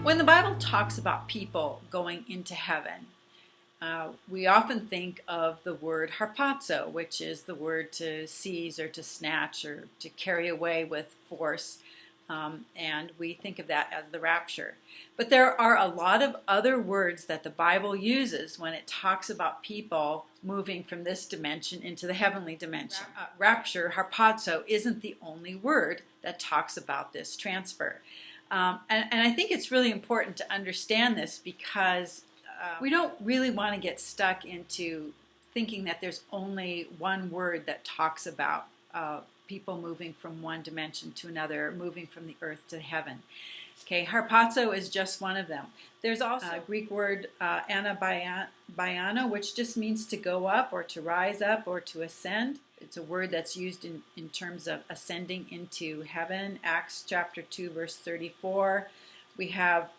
When the Bible talks about people going into heaven, we often think of the word harpazo, which is the word to seize or to snatch or to carry away with force. And we think of that as the rapture. But there are a lot of other words that the Bible uses when it talks about people moving from this dimension into the heavenly dimension. Rapture, harpazo, isn't the only word that talks about this transfer. And I think it's really important to understand this because we don't really want to get stuck into thinking that there's only one word that talks about people moving from one dimension to another, moving from the earth to heaven. Okay, harpazo is just one of them. There's also a Greek word anabiano, which just means to go up or to rise up or to ascend. It's a word that's used in terms of ascending into heaven. Acts chapter 2, verse 34. We have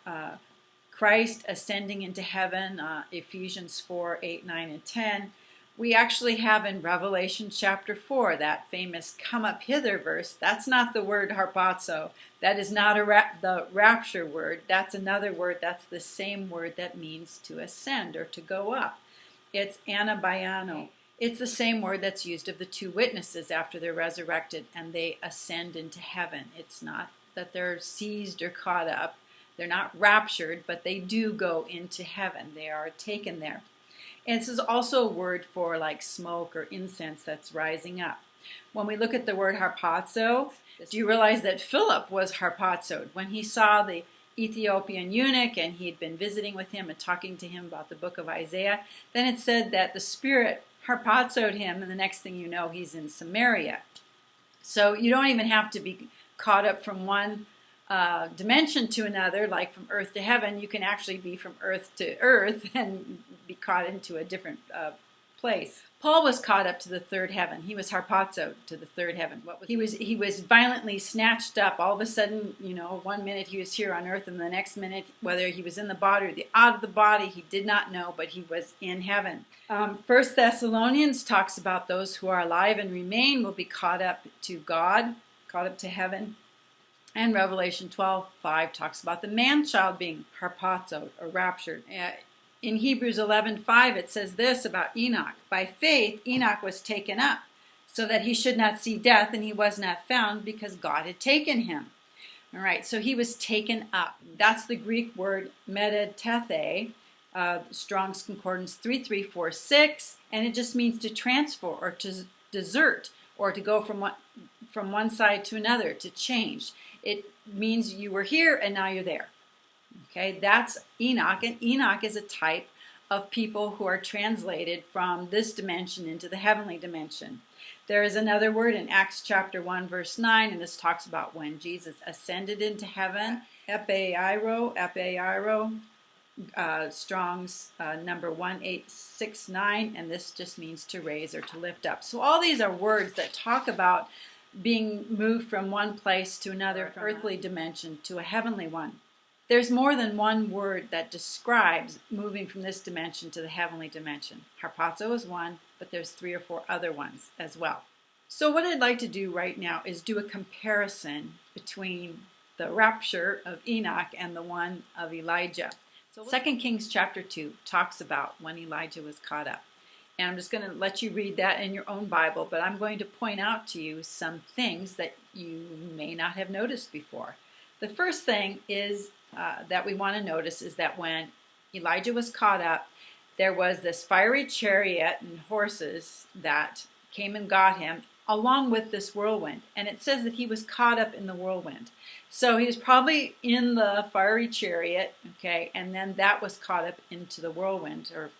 Christ ascending into heaven, Ephesians 4, 8, 9, and 10. We actually have in Revelation chapter 4, that famous come up hither verse. That's not the word harpazo. That is not the rapture word. That's another word. That's the same word that means to ascend or to go up. It's anabiano. It's the same word that's used of the two witnesses after they're resurrected and they ascend into heaven. It's not that they're seized or caught up. They're not raptured, but they do go into heaven. They are taken there. And this is also a word for like smoke or incense that's rising up. When we look at the word harpazo, do you realize that Philip was harpazoed? When he saw the Ethiopian eunuch and he'd been visiting with him and talking to him about the book of Isaiah, then it said that the Spirit harpazoed him, and the next thing you know, he's in Samaria. So you don't even have to be caught up from one dimension to another, like from earth to heaven. You can actually be from earth to earth and be caught into a different place. Paul was caught up to the third heaven. He was harpazoed to the third heaven. He was violently snatched up. All of a sudden, one minute he was here on earth, and the next minute, whether he was in the body or out of the body, he did not know, but he was in heaven. 1 Thessalonians talks about those who are alive and remain will be caught up to God, caught up to heaven. And Revelation 12:5 talks about the man-child being harpazoed or raptured. In Hebrews 11:5 it says this about Enoch. By faith Enoch was taken up, so that he should not see death, and he was not found because God had taken him. All right, so he was taken up. That's the Greek word metathethe, Strong's Concordance 3346, and it just means to transfer or to desert or to go from one side to another, to change. It means you were here and now you're there. Okay, that's Enoch, and Enoch is a type of people who are translated from this dimension into the heavenly dimension. There is another word in Acts chapter 1, verse 9, and this talks about when Jesus ascended into heaven. Epeiro, Strong's number 1869, and this just means to raise or to lift up. So all these are words that talk about being moved from one place to another, from earthly dimension to a heavenly one. There's more than one word that describes moving from this dimension to the heavenly dimension. Harpazo is one, but there's 3 or 4 other ones as well. So what I'd like to do right now is do a comparison between the rapture of Enoch and the one of Elijah. So 2 Kings chapter 2 talks about when Elijah was caught up. And I'm just going to let you read that in your own Bible, but I'm going to point out to you some things that you may not have noticed before. The first thing is that we want to notice is that when Elijah was caught up, there was this fiery chariot and horses that came and got him, along with this whirlwind. And it says that he was caught up in the whirlwind. So he was probably in the fiery chariot, okay, and then that was caught up into the whirlwind. Or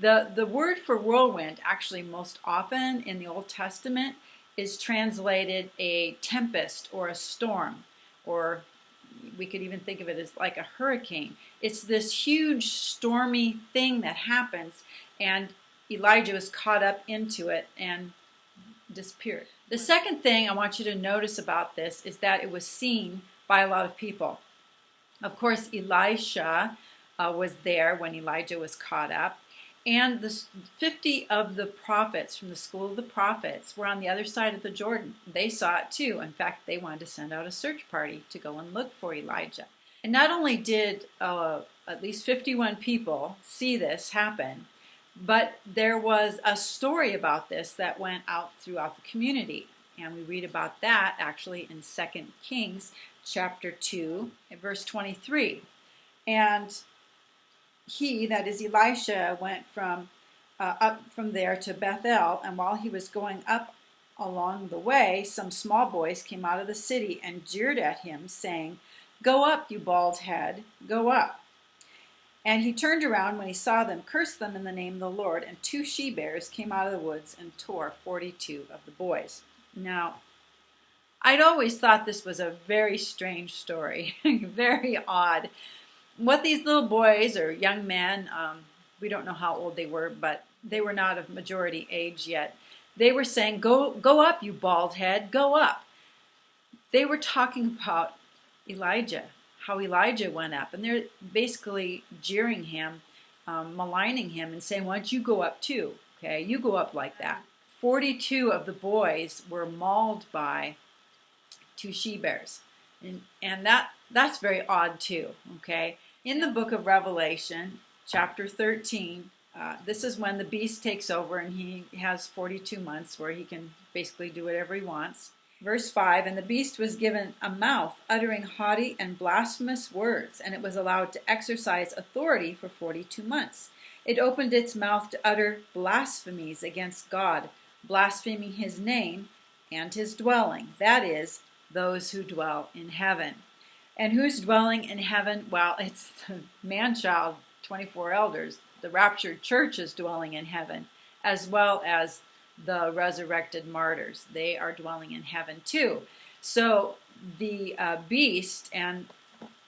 the word for whirlwind, actually most often in the Old Testament, is translated a tempest or a storm, or we could even think of it as like a hurricane. It's this huge stormy thing that happens, and Elijah was caught up into it and disappeared. The second thing I want you to notice about this is that it was seen by a lot of people. Of course, Elisha was there when Elijah was caught up. And the 50 of the prophets from the school of the prophets were on the other side of the Jordan. They saw it too. In fact, they wanted to send out a search party to go and look for Elijah. And not only did at least 51 people see this happen, but there was a story about this that went out throughout the community. And we read about that actually in 2 Kings chapter 2, verse 23. And he, that is Elisha, went up from there to Bethel, and while he was going up along the way, some small boys came out of the city and jeered at him, saying, "Go up, you bald head, go up." And he turned around when he saw them, cursed them in the name of the Lord, and 2 she-bears came out of the woods and tore 42 of the boys. Now, I'd always thought this was a very strange story, very odd. What these little boys or young men, we don't know how old they were, but they were not of majority age yet. They were saying, go up, you bald head, go up. They were talking about Elijah, how Elijah went up. And they're basically jeering him, maligning him, and saying, why don't you go up too? Okay, you go up like that. 42 of the boys were mauled by 2 she-bears. And that's very odd too, okay? In the book of Revelation, chapter 13, this is when the beast takes over, and he has 42 months where he can basically do whatever he wants. Verse 5, and the beast was given a mouth uttering haughty and blasphemous words, and it was allowed to exercise authority for 42 months. It opened its mouth to utter blasphemies against God, blaspheming his name and his dwelling, that is, those who dwell in heaven. And who's dwelling in heaven? Well, it's the man-child, 24 elders. The raptured church is dwelling in heaven, as well as the resurrected martyrs. They are dwelling in heaven too. So the beast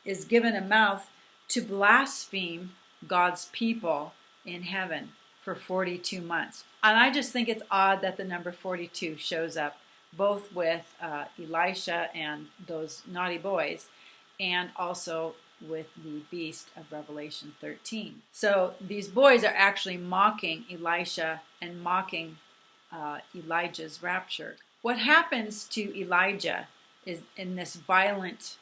is given a mouth to blaspheme God's people in heaven for 42 months. And I just think it's odd that the number 42 shows up both with Elisha and those naughty boys, and also with the beast of Revelation 13. So these boys are actually mocking Elisha and mocking Elijah's rapture. What happens to Elijah is in this violent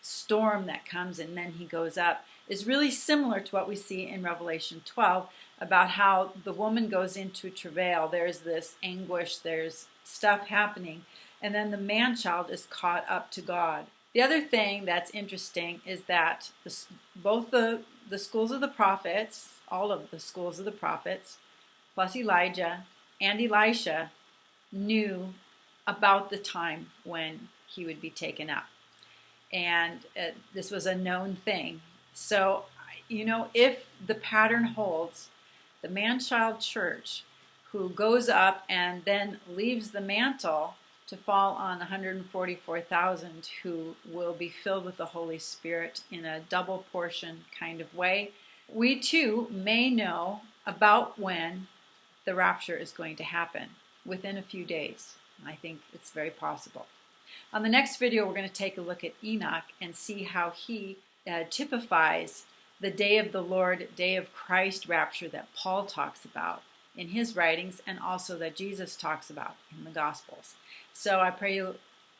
storm that comes and then he goes up is really similar to what we see in Revelation 12 about how the woman goes into travail. There's this anguish, there's stuff happening, and then the man-child is caught up to God. The other thing that's interesting is that both the schools of the prophets, all of the schools of the prophets, plus Elijah and Elisha, knew about the time when he would be taken up. And this was a known thing. So, if the pattern holds, the man-child church who goes up and then leaves the mantle to fall on 144,000 who will be filled with the Holy Spirit in a double portion kind of way, we too may know about when the rapture is going to happen within a few days. I think it's very possible. On the next video, we're going to take a look at Enoch and see how he typifies the day of the Lord, day of Christ rapture that Paul talks about in his writings, and also that Jesus talks about in the Gospels. So I pray you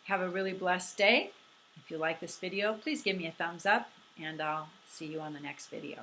have a really blessed day. If you like this video, please give me a thumbs up, and I'll see you on the next video.